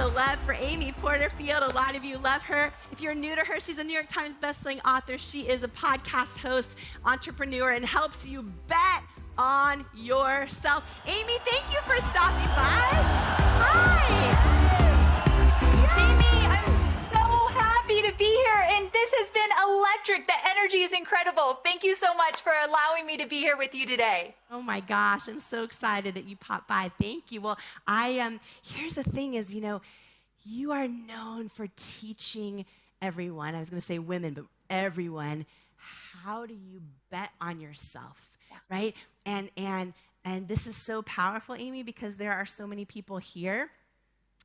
the love for Amy Porterfield. A lot of you love her. If you're new to her, she's a New York Times bestselling author. She is a podcast host, entrepreneur, and helps you bet on yourself. Amy, thank you for stopping by. Hi. Amy, I'm so happy to be here, and this has been electric. The energy is incredible. Thank you so much for allowing me to be here with you today. Oh my gosh, I'm so excited that you popped by. Thank you. Well, here's the thing is, you are known for teaching everyone, I was going to say women, but everyone, how do you bet on yourself, right? And this is so powerful, Amy, because there are so many people here,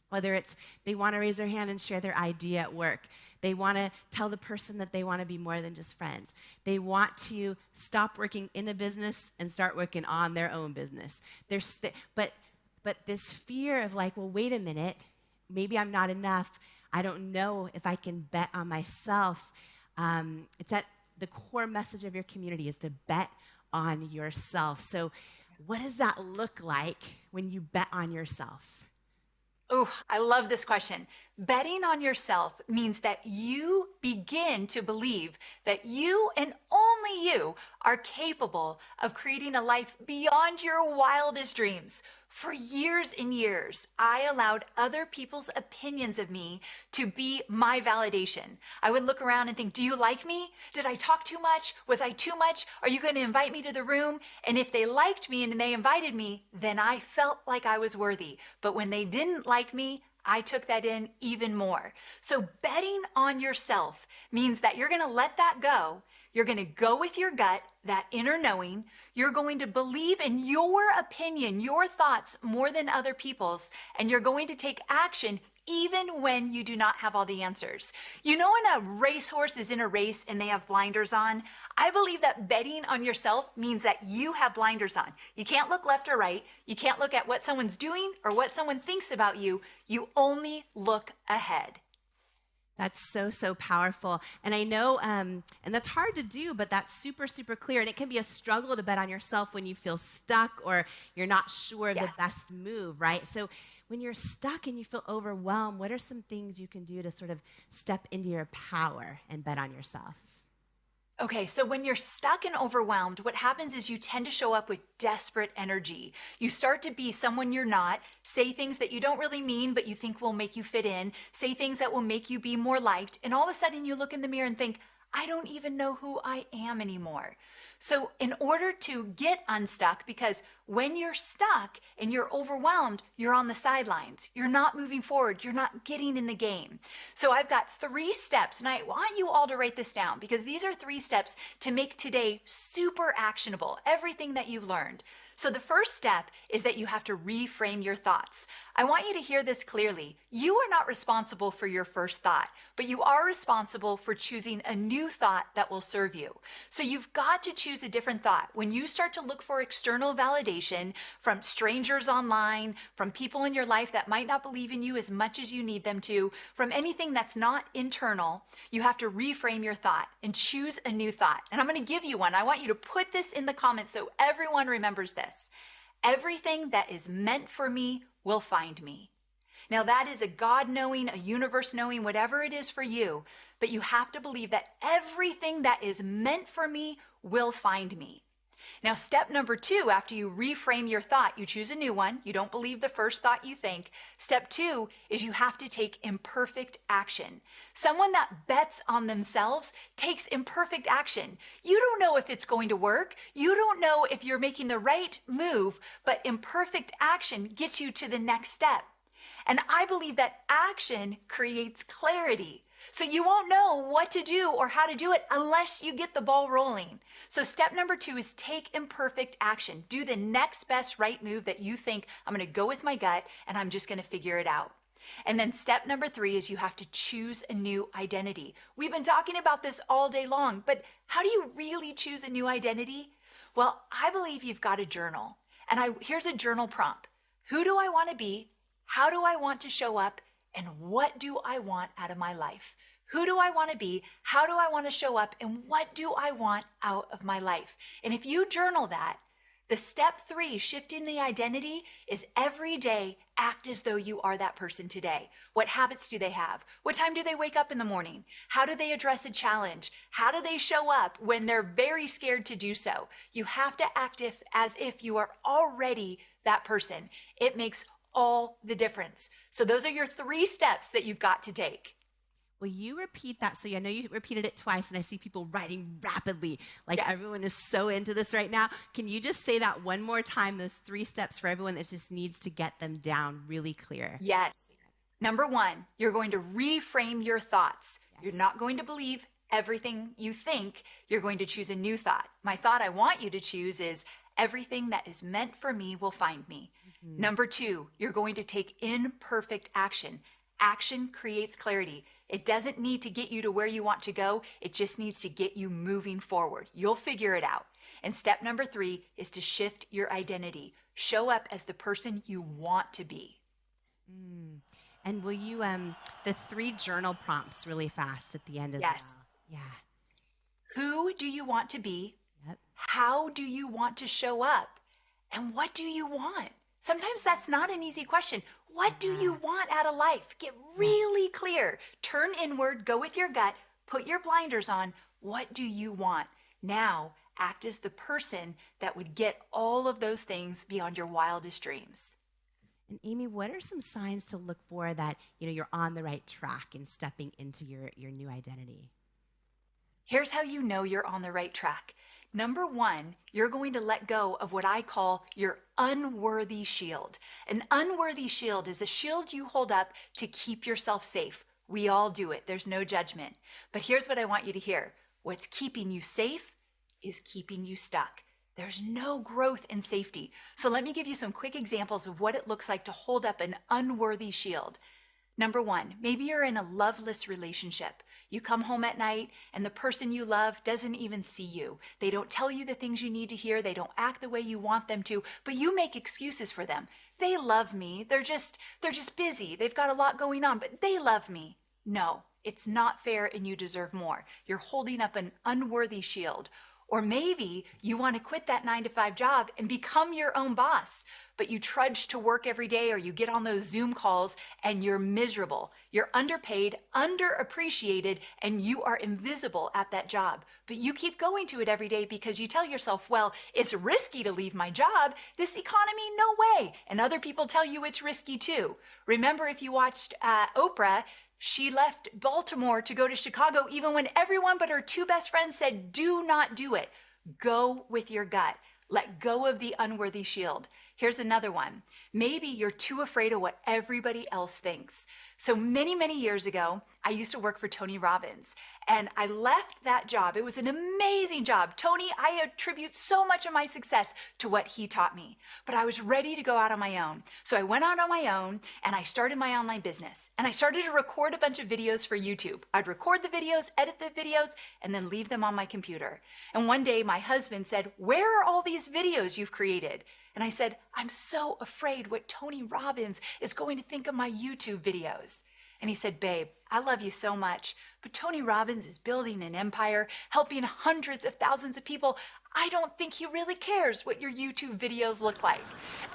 whether it's they want to raise their hand and share their idea at work. They want to tell the person that they want to be more than just friends. They want to stop working in a business and start working on their own business. But this fear of like, well, wait a minute, maybe I'm not enough. I don't know if I can bet on myself. It's at the core message of your community is to bet on yourself. So what does that look like when you bet on yourself? Oh, I love this question. Betting on yourself means that you begin to believe that you and only you are capable of creating a life beyond your wildest dreams. For years and years, I allowed other people's opinions of me to be my validation. I would look around and think, do you like me? Did I talk too much? Was I too much? Are you going to invite me to the room? And if they liked me and they invited me, then I felt like I was worthy. But when they didn't like me, I took that in even more. So betting on yourself means that you're going to let that go. You're going to go with your gut, that inner knowing. You're going to believe in your opinion, your thoughts more than other people's, and you're going to take action even when you do not have all the answers. You know when a racehorse is in a race and they have blinders on? I believe that betting on yourself means that you have blinders on. You can't look left or right. You can't look at what someone's doing or what someone thinks about you. You only look ahead. That's so, so powerful. And I know, and that's hard to do, but that's super, super clear. And it can be a struggle to bet on yourself when you feel stuck or you're not sure the best move, right? So when you're stuck and you feel overwhelmed, what are some things you can do to sort of step into your power and bet on yourself? Okay, so when you're stuck and overwhelmed, what happens is you tend to show up with desperate energy. You start to be someone you're not, say things that you don't really mean, but you think will make you fit in, say things that will make you be more liked, and all of a sudden you look in the mirror and think, I don't even know who I am anymore. So in order to get unstuck, because when you're stuck and you're overwhelmed, you're on the sidelines. You're not moving forward. You're not getting in the game. So I've got 3 steps, and I want you all to write this down because these are 3 steps to make today super actionable, everything that you've learned. So the first step is that you have to reframe your thoughts. I want you to hear this clearly. You are not responsible for your first thought, but you are responsible for choosing a new thought that will serve you. So you've got to choose a different thought. When you start to look for external validation from strangers online, from people in your life that might not believe in you as much as you need them to, from anything that's not internal, you have to reframe your thought and choose a new thought. And I'm going to give you one. I want you to put this in the comments so everyone remembers this. Everything that is meant for me will find me. Now that is a God knowing, a universe knowing, whatever it is for you, but you have to believe that everything that is meant for me will find me. Now, step number 2, after you reframe your thought, you choose a new one. You don't believe the first thought you think. Step 2 is you have to take imperfect action. Someone that bets on themselves takes imperfect action. You don't know if it's going to work. You don't know if you're making the right move, but imperfect action gets you to the next step. And I believe that action creates clarity. So you won't know what to do or how to do it unless you get the ball rolling. So step number 2 is take imperfect action. Do the next best right move that you think, I'm going to go with my gut and I'm just going to figure it out. And then step number 3 is you have to choose a new identity. We've been talking about this all day long, but how do you really choose a new identity? Well, I believe you've got a journal. And here's a journal prompt. Who do I want to be? How do I want to show up? And what do I want out of my life? Who do I want to be? How do I want to show up? And what do I want out of my life? And if you journal that, The step 3, shifting the identity, is every day act as though you are that person today. What habits do they have? What time do they wake up in the morning? How do they address a challenge? How do they show up when they're very scared to do so? You have to act as if you are already that person. It makes all the difference. So those are your 3 steps that you've got to take. Will you repeat that? So I know you repeated it twice, and I see people writing rapidly. Like everyone is so into this right now. Can you just say that one more time, those 3 steps for everyone that just needs to get them down really clear? Yes. Number 1, you're going to reframe your thoughts. Yes. You're not going to believe everything you think. You're going to choose a new thought. My thought I want you to choose is, everything that is meant for me will find me. Mm-hmm. Number 2, you're going to take imperfect action. Action creates clarity. It doesn't need to get you to where you want to go. It just needs to get you moving forward. You'll figure it out. And step number 3 is to shift your identity. Show up as the person you want to be. And will you, the 3 journal prompts really fast at the end as well? Yeah. Who do you want to be? Yep. How do you want to show up? And what do you want? Sometimes that's not an easy question. What do you want out of life? Get really clear. Turn inward, go with your gut, put your blinders on. What do you want? Now, act as the person that would get all of those things beyond your wildest dreams. And Amy, what are some signs to look for that, you're on the right track and stepping into your new identity? Here's how you know you're on the right track. Number 1, you're going to let go of what I call your unworthy shield. An unworthy shield is a shield you hold up to keep yourself safe. We all do it. There's no judgment. But here's what I want you to hear. What's keeping you safe is keeping you stuck. There's no growth in safety. So let me give you some quick examples of what it looks like to hold up an unworthy shield. Number 1, maybe you're in a loveless relationship. You come home at night and the person you love doesn't even see you. They don't tell you the things you need to hear. They don't act the way you want them to, but you make excuses for them. They love me. They're just busy. They've got a lot going on, but they love me. No, it's not fair and you deserve more. You're holding up an unworthy shield. Or maybe you want to quit that 9-to-5 job and become your own boss, but you trudge to work every day or you get on those Zoom calls and you're miserable. You're underpaid, underappreciated, and you are invisible at that job. But you keep going to it every day because you tell yourself, well, it's risky to leave my job. This economy, no way. And other people tell you it's risky too. Remember, if you watched Oprah, she left Baltimore to go to Chicago even when everyone but her 2 best friends said, do not do it. Go with your gut. Let go of the unworthy shield. Here's another one. Maybe you're too afraid of what everybody else thinks. So many, many years ago, I used to work for Tony Robbins, and I left that job. It was an amazing job. Tony, I attribute so much of my success to what he taught me, but I was ready to go out on my own. So I went out on my own and I started my online business, and I started to record a bunch of videos for YouTube. I'd record the videos, edit the videos, and then leave them on my computer. And one day my husband said, "Where are all these videos you've created?" And I said, "I'm so afraid what Tony Robbins is going to think of my YouTube videos." And he said, "Babe, I love you so much, but Tony Robbins is building an empire, helping hundreds of thousands of people. I don't think he really cares what your YouTube videos look like."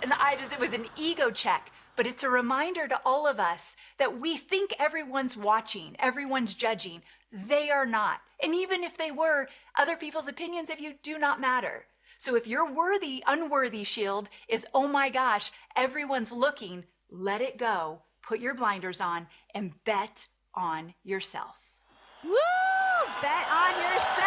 And it was an ego check, but it's a reminder to all of us that we think everyone's watching, everyone's judging. They are not. And even if they were, other people's opinions of you do not matter. So if your unworthy shield is, oh my gosh, everyone's looking, let it go, put your blinders on, and bet on yourself. Woo! Bet on yourself.